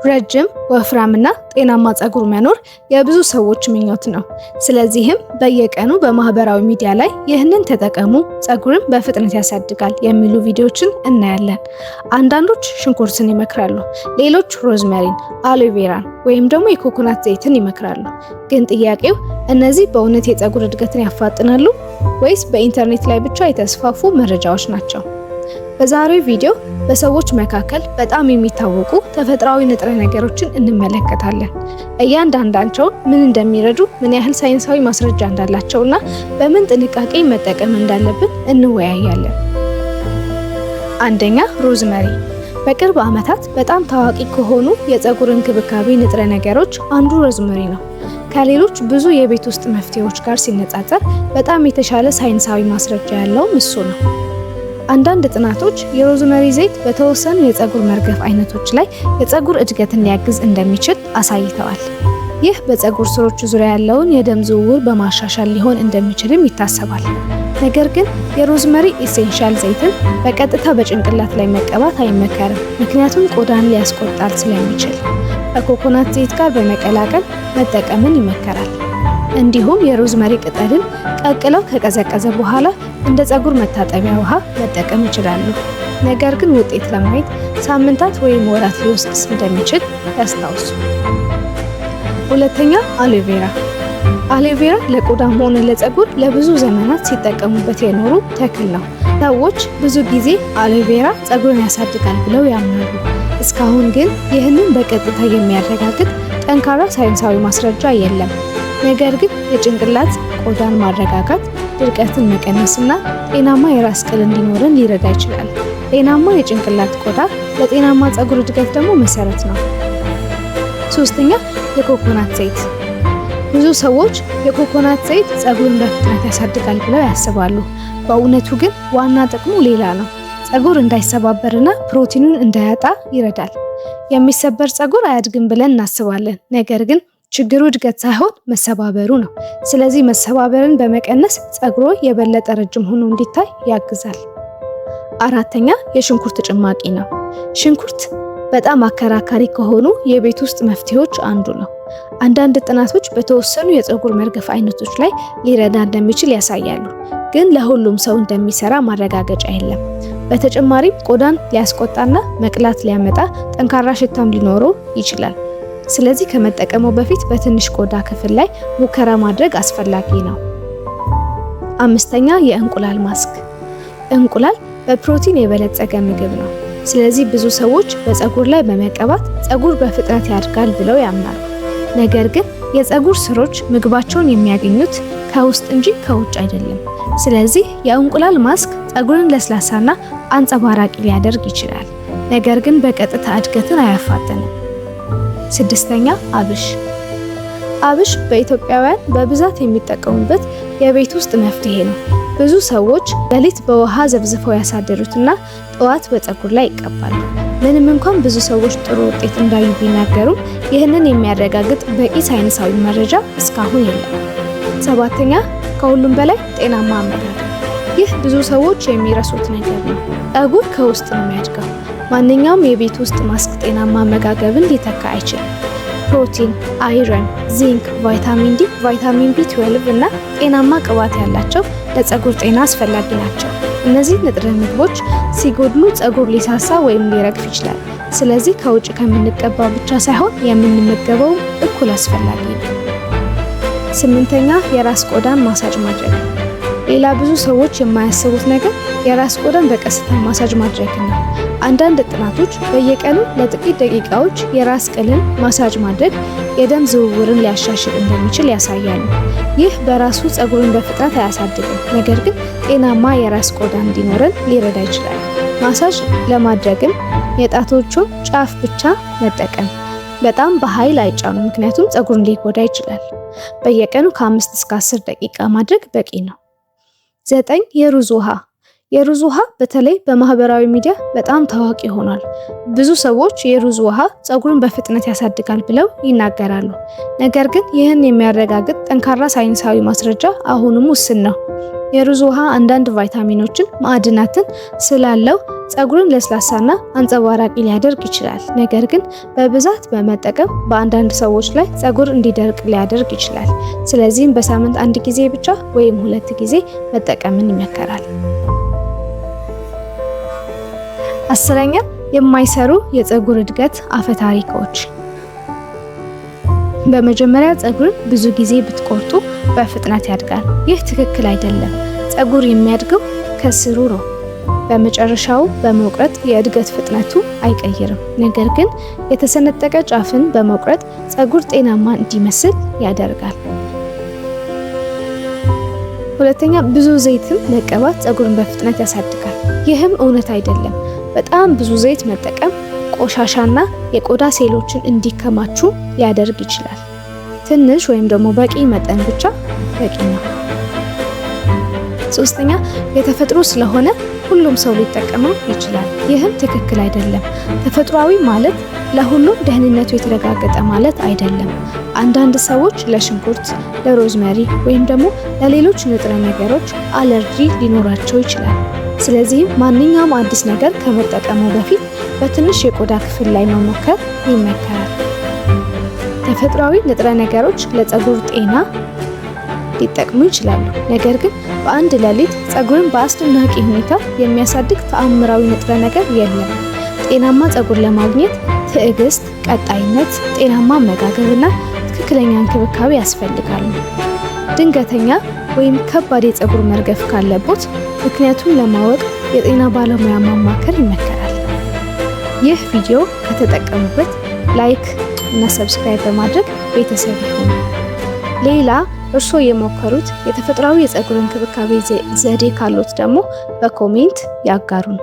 ረጅም ወፍራምና ጤናማ ፀጉር መኖር የብዙ ሰዎች ምኞት ነው። ስለዚህም በየቀኑ በማህበራዊ ሚዲያ ላይ ይህንን ተጠቀሙ፣ ፀጉርን በፍጥነት ያሳድጋል የሚሉ ቪዲዮዎችን እናያለን። አንዳንዶች ሽንኩርትን ይመክራሉ፣ ሌሎች ሮዝሜሪን፣ አሎቬራን ወይም ደግሞ የኮኮናት ዘይትን ይመክራሉ። ግን ጥያቄው እነዚህ በእውነት የፀጉር እድገትን ያፋጥናሉ ወይስ በኢንተርኔት ላይ ብቻ የተስፋፉ መረጃዎች ናቸው? በዛሬው ቪዲዮ በሰዎች መካከል በጣም የሚታወቁ ተፈጥሯዊ ንጥረ ነገሮችን እንመለከታለን። እያንዳንዳቸው ምን እንደሚረዱ፣ ምን ያህል ሳይንሳዊ ማስረጃ እንዳላቸውና በምን ጥንቃቄ መጠቀም እንዳለብን እንወያያለን። አንደኛ፣ ሮዝመሪ። በቅርብ ዓመታት በጣም ታዋቂ ከሆኑ የፀጉር እንክብካቤ ንጥረ ነገሮች አንዱ ሮዝመሪ ነው። ከሌሎች ብዙ የቤት ውስጥ መፍትሄዎች ጋር ሲነጻጸር በጣም የተሻለ ሳይንሳዊ ማስረጃ ያለውም እሱ ነው። አንዳንድ ጥናቶች የሮዝመሪ ዘይት በተወሰኑ የፀጉር መርገፍ አይነቶች ላይ የፀጉር እድገትን ሊያግዝ እንደሚችል አሳይተዋል። ይህ በፀጉር ስሮች ዙሪያ ያለውን የደም ዝውውር በማሻሻል ሊሆን እንደሚችልም ይታሰባል። ነገር ግን የሮዝመሪ ኢሴንሻል ዘይትን በቀጥታ በጭንቅላት ላይ መቀባት አይመከርም፣ ምክንያቱም ቆዳን ሊያስቆጣል ስለሚችል። ከኮኮናት ዘይት ጋር በመቀላቀል መጠቀምን ይመከራል። እንዲሁም የሮዝመሪ ቅጠልን ቀቅለው ከቀዘቀዘ በኋላ እንደ ፀጉር መታጠቢያ ውሃ መጠቀም ይችላሉ። ነገር ግን ውጤት ለማየት ሳምንታት ወይም ወራት ሊወስድ እንደሚችል ያስታውሱ። ሁለተኛ፣ አሎቬራ። አሎቬራ ለቆዳም ሆነ ለፀጉር ለብዙ ዘመናት ሲጠቀሙበት የኖሩ ተክል ነው። ሰዎች ብዙ ጊዜ አሎቬራ ፀጉርን ያሳድጋል ብለው ያምናሉ። እስካሁን ግን ይህንን በቀጥታ የሚያረጋግጥ ጠንካራ ሳይንሳዊ ማስረጃ የለም። ነገር ግን የጭንቅላት ቆዳን ማረጋጋት፣ ድርቀትን መቀነስና ጤናማ የራስ ቅል እንዲኖረን ሊረዳ ይችላል። ጤናማ የጭንቅላት ቆዳ ለጤናማ ፀጉር እድገት ደግሞ መሰረት ነው። ሶስተኛ፣ የኮኮናት ዘይት። ብዙ ሰዎች የኮኮናት ዘይት ፀጉርን በፍጥነት ያሳድጋል ብለው ያስባሉ። በእውነቱ ግን ዋና ጥቅሙ ሌላ ነው። ፀጉር እንዳይሰባበርና ፕሮቲኑን እንዳያጣ ይረዳል። የሚሰበር ፀጉር አያድግም ብለን እናስባለን፣ ነገር ግን ችግሩ እድገት ሳይሆን መሰባበሩ ነው። ስለዚህ መሰባበርን በመቀነስ ፀጉሮ የበለጠ ረጅም ሆኖ እንዲታይ ያግዛል። አራተኛ፣ የሽንኩርት ጭማቂ ነው። ሽንኩርት በጣም አከራካሪ ከሆኑ የቤት ውስጥ መፍትሄዎች አንዱ ነው። አንዳንድ ጥናቶች በተወሰኑ የፀጉር መርገፍ አይነቶች ላይ ሊረዳ እንደሚችል ያሳያሉ፣ ግን ለሁሉም ሰው እንደሚሰራ ማረጋገጫ የለም። በተጨማሪም ቆዳን ሊያስቆጣና መቅላት ሊያመጣ፣ ጠንካራ ሽታም ሊኖረው ይችላል። ስለዚህ ከመጠቀሙ በፊት በትንሽ ቆዳ ክፍል ላይ ሙከራ ማድረግ አስፈላጊ ነው። አምስተኛ፣ የእንቁላል ማስክ። እንቁላል በፕሮቲን የበለጸገ ምግብ ነው። ስለዚህ ብዙ ሰዎች በፀጉር ላይ በመቀባት ፀጉር በፍጥነት ያድጋል ብለው ያምናሉ። ነገር ግን የፀጉር ስሮች ምግባቸውን የሚያገኙት ከውስጥ እንጂ ከውጭ አይደለም። ስለዚህ የእንቁላል ማስክ ፀጉርን ለስላሳና አንጸባራቂ ሊያደርግ ይችላል፣ ነገር ግን በቀጥታ እድገትን አያፋጥንም። ስድስተኛ፣ አብሽ። አብሽ በኢትዮጵያውያን በብዛት የሚጠቀሙበት የቤት ውስጥ መፍትሄ ነው። ብዙ ሰዎች ሌሊት በውሃ ዘብዝፈው ያሳደሩትና ጠዋት በፀጉር ላይ ይቀባሉ። ምንም እንኳን ብዙ ሰዎች ጥሩ ውጤት እንዳዩ ቢናገሩም ይህንን የሚያረጋግጥ በቂ ሳይንሳዊ መረጃ እስካሁን የለም። ሰባተኛ፣ ከሁሉም በላይ ጤናማ አመጋገብ። ይህ ብዙ ሰዎች የሚረሱት ነገር ነው። ፀጉር ከውስጥ ነው የሚያድገው። ማንኛውም የቤት ውስጥ ማስክ ጤናማ አመጋገብን ሊተካ አይችልም። ፕሮቲን፣ አይረን፣ ዚንክ፣ ቫይታሚን ዲ፣ ቫይታሚን ቢ12 እና ጤናማ ቅባት ያላቸው ለፀጉር ጤና አስፈላጊ ናቸው። እነዚህ ንጥረ ምግቦች ሲጎድሉ ፀጉር ሊሳሳ ወይም ሊረግፍ ይችላል። ስለዚህ ከውጭ ከምንቀባው ብቻ ሳይሆን የምንመገበው እኩል አስፈላጊ ነው። ስምንተኛ፣ የራስ ቆዳን ማሳጅ ማድረግ። ሌላ ብዙ ሰዎች የማያስቡት ነገር የራስ ቆዳን በቀስታ ማሳጅ ማድረግ ነው። አንዳንድ ጥናቶች በየቀኑ ለጥቂት ደቂቃዎች የራስ ቅልን ማሳጅ ማድረግ የደም ዝውውርን ሊያሻሽል እንደሚችል ያሳያሉ። ይህ በራሱ ፀጉርን በፍጥነት አያሳድግም፣ ነገር ግን ጤናማ የራስ ቆዳ እንዲኖረን ሊረዳ ይችላል። ማሳጅ ለማድረግም የጣቶቹን ጫፍ ብቻ መጠቀም፣ በጣም በኃይል አይጫኑ፣ ምክንያቱም ፀጉርን ሊጎዳ ይችላል። በየቀኑ ከ5 እስከ 10 ደቂቃ ማድረግ በቂ ነው። 9 የሩዝ ውሃ። የሩዝ ውሃ በተለይ በማህበራዊ ሚዲያ በጣም ታዋቂ ሆኗል። ብዙ ሰዎች የሩዝ ውሃ ፀጉርን በፍጥነት ያሳድጋል ብለው ይናገራሉ። ነገር ግን ይህን የሚያረጋግጥ ጠንካራ ሳይንሳዊ ማስረጃ አሁንም ውስን ነው። የሩዝ ውሃ አንዳንድ ቫይታሚኖችን፣ ማዕድናትን ስላለው ፀጉርን ለስላሳና አንጸባራቂ ሊያደርግ ይችላል። ነገር ግን በብዛት በመጠቀም በአንዳንድ ሰዎች ላይ ፀጉር እንዲደርቅ ሊያደርግ ይችላል። ስለዚህም በሳምንት 1 ጊዜ ብቻ ወይም 2 ጊዜ መጠቀምን ይመከራል። 10ኛ የማይሰሩ የፀጉር እድገት አፈታሪኮች። በመጀመሪያ ፀጉርን ብዙ ጊዜ ብትቆርጡ በፍጥነት ያድጋል። ይህ ትክክል አይደለም። ፀጉር የሚያድገው ከስሩ ነው። በመጨረሻው በመቁረጥ የእድገት ፍጥነቱ አይቀይርም። ነገር ግን የተሰነጠቀ ጫፍን በመቁረጥ ፀጉር ጤናማ እንዲመስል ያደርጋል። ሁለተኛ ብዙ ዘይትን መቀባት ፀጉርን በፍጥነት ያሳድጋል። ይህም እውነት አይደለም። በጣም ብዙ ዘይት መጠቀም ቆሻሻና የቆዳ ሴሎችን እንዲከማቹ ሊያደርግ ይችላል። ትንሽ ወይም ደግሞ በቂ መጠን ብቻ በቂ ነው። ሶስተኛ የተፈጥሮ ስለሆነ ሁሉም ሰው ሊጠቀመው ይችላል። ይህም ትክክል አይደለም። ተፈጥሯዊ ማለት ለሁሉም ደህንነቱ የተረጋገጠ ማለት አይደለም። አንዳንድ ሰዎች ለሽንኩርት፣ ለሮዝመሪ ወይም ደግሞ ለሌሎች ንጥረ ነገሮች አለርጂ ሊኖራቸው ይችላል። ስለዚህም ማንኛውም አዲስ ነገር ከመጠቀሙ በፊት በትንሽ የቆዳ ክፍል ላይ መሞከር ይመከራል። ተፈጥሯዊ ንጥረ ነገሮች ለፀጉር ጤና ሊጠቅሙ ይችላሉ። ነገር ግን በአንድ ሌሊት ፀጉርን በአስደናቂ ሁኔታ የሚያሳድግ ተአምራዊ ንጥረ ነገር የለም። ጤናማ ፀጉር ለማግኘት ትዕግስት፣ ቀጣይነት፣ ጤናማ አመጋገብና ትክክለኛ እንክብካቤ ያስፈልጋሉ። ድንገተኛ ወይም ከባድ የፀጉር መርገፍ ካለቦት ምክንያቱን ለማወቅ የጤና ባለሙያ ማማከር ይመከራል። ይህ ቪዲዮ ከተጠቀሙበት ላይክ እና ሰብስክራይብ በማድረግ ቤተሰብ ይሁኑ። ሌላ እርስዎ የሞከሩት የተፈጥሯዊ የፀጉር እንክብካቤ ዘዴ ካሉት ደግሞ በኮሜንት ያጋሩን።